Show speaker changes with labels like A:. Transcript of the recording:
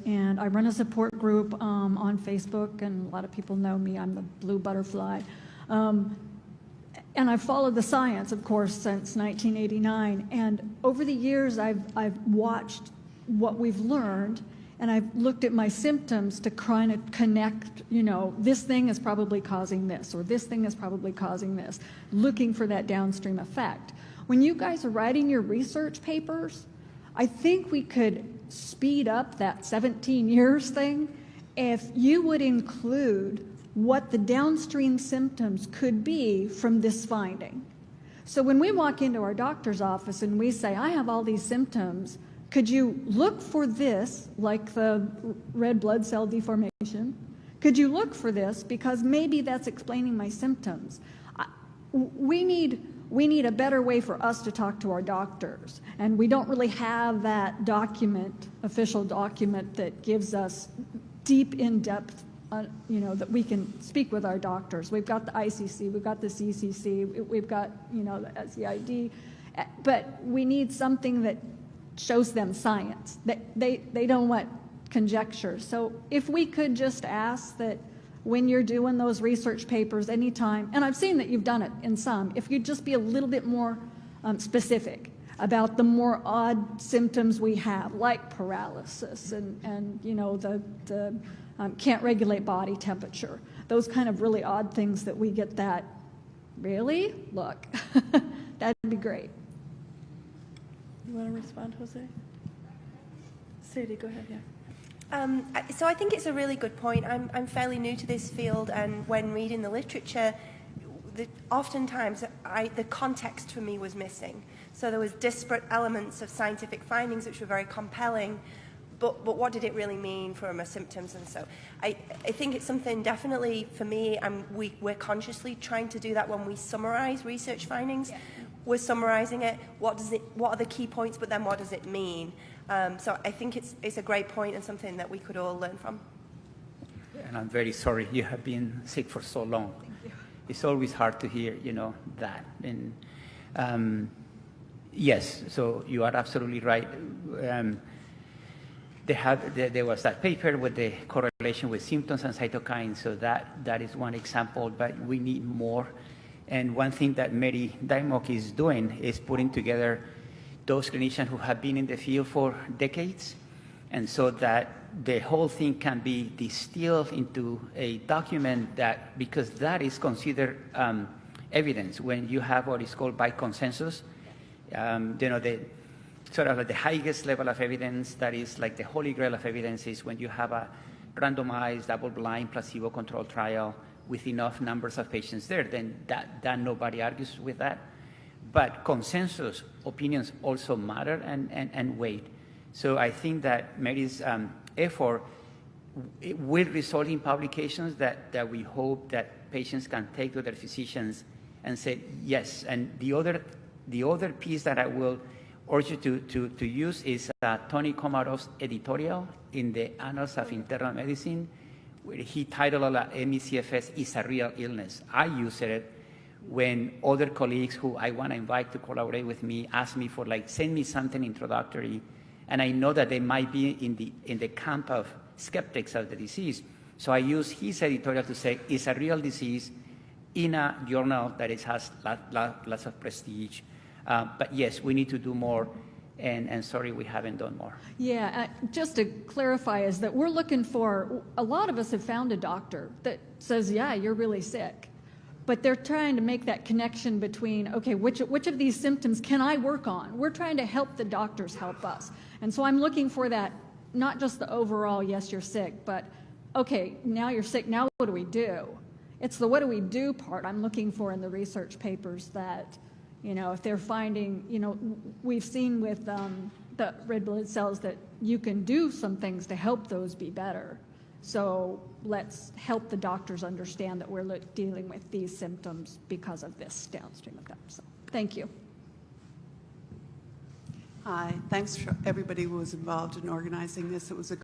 A: and I run a support group on Facebook, and a lot of people know me. I'm the blue butterfly. And I've followed the science, of course, since 1989. And over the years, I've watched what we've learned, and I've looked at my symptoms to kind of connect, you know, this thing is probably causing this, or this thing is probably causing this, looking for that downstream effect. When you guys are writing your research papers, I think we could speed up that 17 years thing if you would include what the downstream symptoms could be from this finding. So when we walk into our doctor's office and we say, I have all these symptoms, could you look for this, like the red blood cell deformation? Could you look for this because maybe that's explaining my symptoms? We need a better way for us to talk to our doctors, and we don't really have that document, official document, that gives us deep, in-depth, you know, that we can speak with our doctors. We've got the ICC, we've got the CCC, we've got, you know, the SEID, but we need something that shows them science. They don't want conjecture. So if we could just ask that when you're doing those research papers anytime, and I've seen that you've done it in some, if you'd just be a little bit more specific about the more odd symptoms we have, like paralysis and you know, the can't regulate body temperature, those kind of really odd things that we get that, really? Look, that'd be great.
B: You want to respond, Jose? Sadie, go ahead, yeah.
C: So I think it's a really good point. I'm fairly new to this field, and when reading the literature, oftentimes the context for me was missing. So there was disparate elements of scientific findings which were very compelling, but what did it really mean for my symptoms? And so I think it's something definitely for me, we're consciously trying to do that when we summarize research findings. Yeah. We're summarizing it. What are the key points, but then what does it mean? So I think it's a great point and something that we could all learn from.
D: And I'm very sorry you have been sick for so long.
A: Thank you.
D: It's always hard to hear, you know, that. And yes, so you are absolutely right. There was that paper with the correlation with symptoms and cytokines, so that is one example, but we need more. And one thing that MEadvocacy.org is doing is putting together those clinicians who have been in the field for decades, and so that the whole thing can be distilled into a document that, because that is considered evidence when you have what is called by consensus, you know, the sort of like the highest level of evidence, that is like the holy grail of evidence, is when you have a randomized, double-blind, placebo-controlled trial with enough numbers of patients there, then that nobody argues with that. But consensus opinions also matter and weight. So I think that Mary's effort will result in publications that we hope that patients can take to their physicians and say yes. And the other piece that I will urge you to use is Tony Komarov's editorial in the Annals of Internal Medicine, where he titled ME/CFS is a real illness. I use it when other colleagues who I want to invite to collaborate with me ask me for, like, send me something introductory, and I know that they might be in the camp of skeptics of the disease. So I use his editorial to say it's a real disease in a journal that has lots of prestige. But yes, we need to do more. And sorry, we haven't done more.
A: Yeah, just to clarify is that we're looking for, a lot of us have found a doctor that says, yeah, you're really sick. But they're trying to make that connection between, okay, which of these symptoms can I work on? We're trying to help the doctors help us. And so I'm looking for that, not just the overall, yes, you're sick, but, okay, now you're sick, now what do we do? It's the what do we do part I'm looking for in the research papers that, you know, if they're finding, you know, we've seen with the red blood cells that you can do some things to help those be better. So let's help the doctors understand that we're dealing with these symptoms because of this downstream effect. So thank you.
E: Hi, thanks for everybody who was involved in organizing this. It was a